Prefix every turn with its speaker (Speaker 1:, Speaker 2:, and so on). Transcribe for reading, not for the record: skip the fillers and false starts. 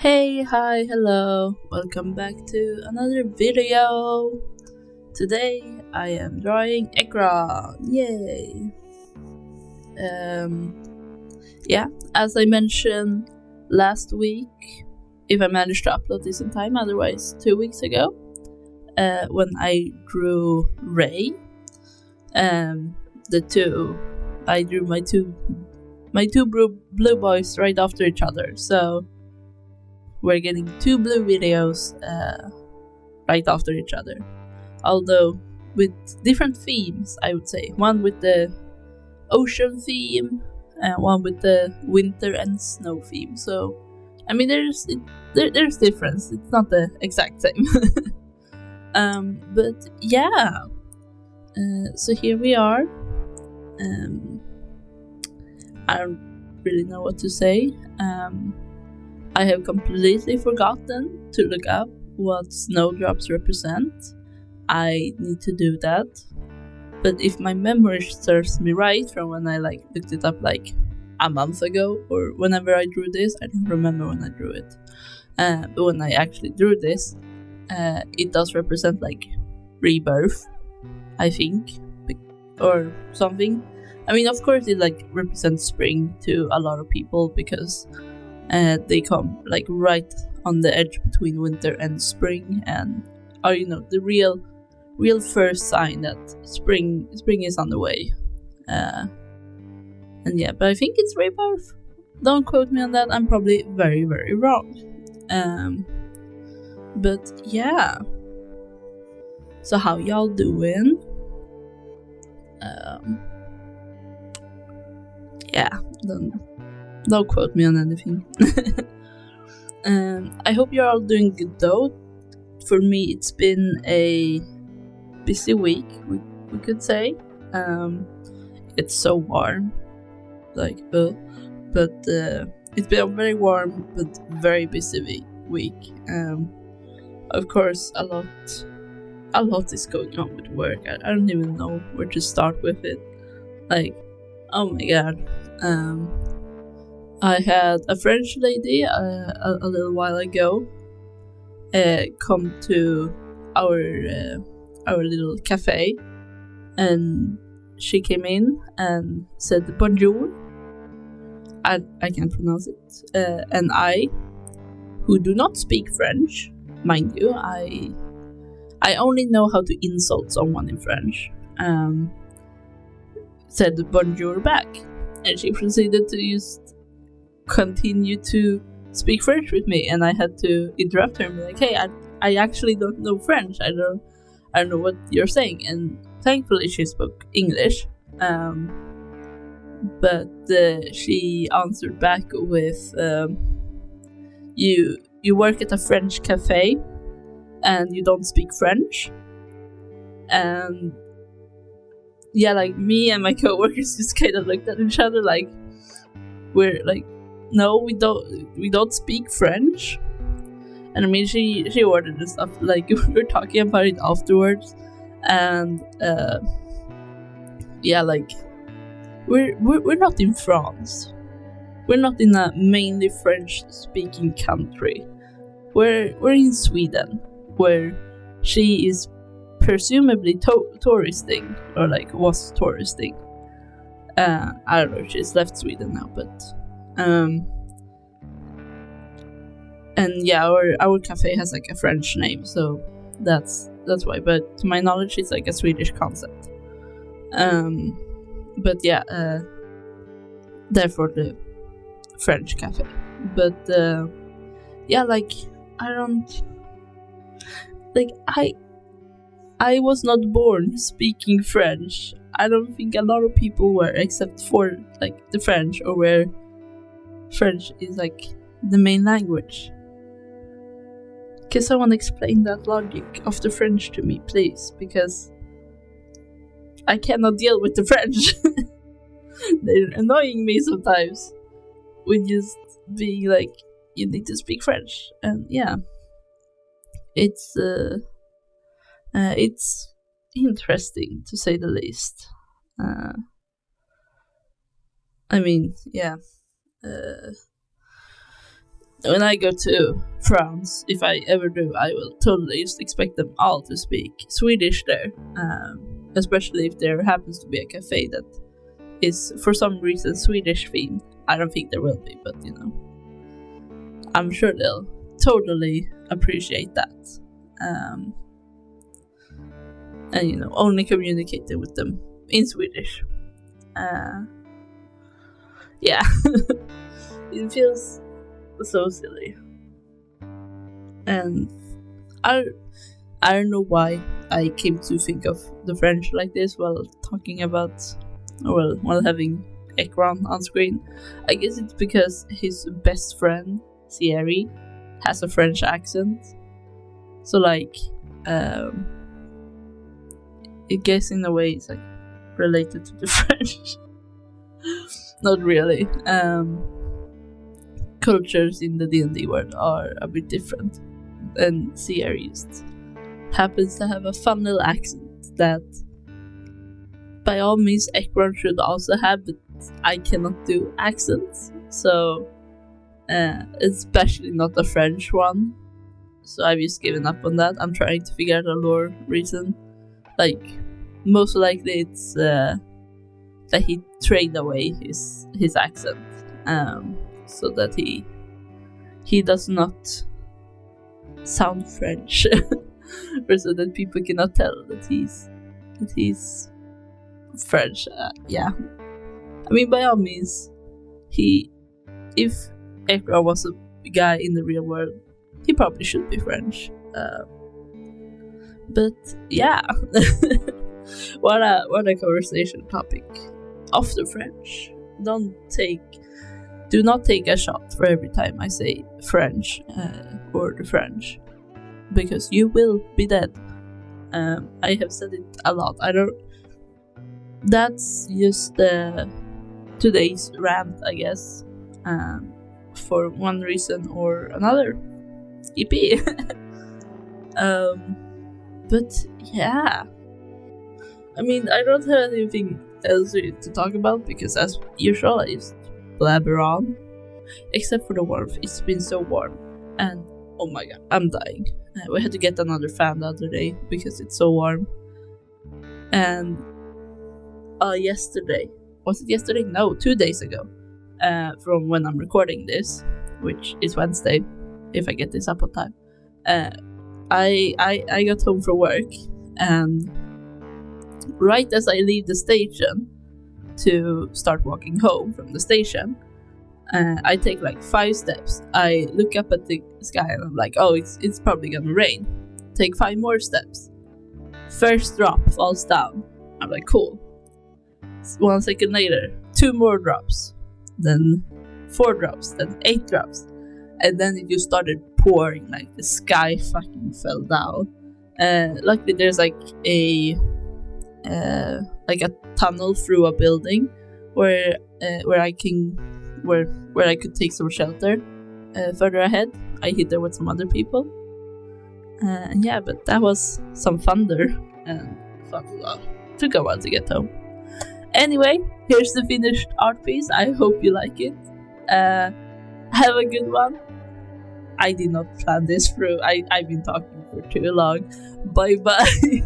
Speaker 1: Hey, hi, hello, welcome back to another video. Today I am drawing Ekron, yay! Yeah, as I mentioned last week, if I managed to upload this in time, otherwise 2 weeks ago, when I drew Ray, I drew my two blue boys right after each other, so we're getting 2 blue videos right after each other, although with different themes, I would say. One with the ocean theme and one with the winter and snow theme. So I mean, there's difference. It's not the exact same. But yeah, so here we are. I don't really know what to say. I have completely forgotten to look up what snowdrops represent. I need to do that. But if my memory serves me right from when I looked it up a month ago or whenever I drew this, I don't remember when I drew it. But when I actually drew this, it does represent rebirth, I think, or something. I mean, of course it represents spring to a lot of people because they come right on the edge between winter and spring, and are the real first sign that spring is on the way. And yeah, but I think it's rebirth. Don't quote me on that. I'm probably very, very wrong. But yeah. So how y'all doing? Yeah. Don't quote me on anything. I hope you're all doing good though. For me, it's been a busy week, we could say. It's so warm, but it's been a very warm but very busy week. Of course, a lot is going on with work. I don't even know where to start with it. Oh my god. I had a French lady a little while ago come to our little cafe, and she came in and said bonjour. I can't pronounce it, and I, who do not speak French, mind you, I only know how to insult someone in French, said bonjour back, and she proceeded to just continue to speak French with me, and I had to interrupt her and be like, hey, I actually don't know French. I don't know what you're saying. And thankfully she spoke English, but she answered back with you work at a French cafe and you don't speak French. And yeah, me and my coworkers just kind of looked at each other we're no, we don't speak French. And I mean, she ordered the stuff, we were talking about it afterwards, and yeah, we're not in France. We're not in a mainly French-speaking country. We're in Sweden, where she is presumably touristing, or was touristing. I don't know if she's left Sweden now, but and yeah, our cafe has a French name, so that's why. But to my knowledge, it's a Swedish concept. But yeah, therefore the French cafe. But yeah, I don't I was not born speaking French. I don't think a lot of people were, except for the French, or where French is the main language. Can someone explain that logic of the French to me, please? Because I cannot deal with the French. They're annoying me sometimes with just being you need to speak French. And yeah, it's interesting to say the least. I mean, yeah. when I go to France, if I ever do, I will totally just expect them all to speak Swedish there. Especially if there happens to be a cafe that is for some reason Swedish themed. I don't think there will be, but you know, I'm sure they'll totally appreciate that. And you know, only communicating with them in Swedish. Yeah, it feels so silly, and I don't know why I came to think of the French like this while talking about, while having Ekron on screen. I guess it's because his best friend Thierry has a French accent, so like, I guess in a way it's like related to the French. Not really. Cultures in the D&D world are a bit different, and Thierry just happens to have a fun little accent that by all means Ekron should also have, but I cannot do accents, so especially not a French one, so I've just given up on that. I'm trying to figure out a lore reason. Like, most likely it's that he traded away his accent, so that he does not sound French, or so that people cannot tell that he's French. Yeah, I mean, by all means, if Ekron was a guy in the real world, he probably should be French. But yeah, what a conversation topic. Of the French, do not take a shot for every time I say French or the French, because you will be dead. I have said it a lot. That's just today's rant, I guess. For one reason or another. Yippee! But yeah, I mean, I don't have anything else to talk about, because as usual I just blabber on, except for the warmth. It's been so warm, and oh my god, I'm dying. We had to get another fan the other day because it's so warm. And yesterday, was it yesterday? No, 2 days ago, from when I'm recording this, which is Wednesday, if I get this up on time. I got home from work, and right as I leave the station to start walking home from the station, I take like 5 steps. I look up at the sky and I'm like, oh, it's probably gonna rain. Take 5 more steps. First drop falls down. I'm like, cool. 1 second later, 2 more drops. Then 4 drops. Then 8 drops. And then it just started pouring, like the sky fucking fell down. Luckily there's like a tunnel through a building where I could take some shelter further ahead. I hid there with some other people. Yeah, but that was some thunder, and took a while to get home. Anyway, here's the finished art piece. I hope you like it. Have a good one. I did not plan this through. I've been talking for too long. Bye bye.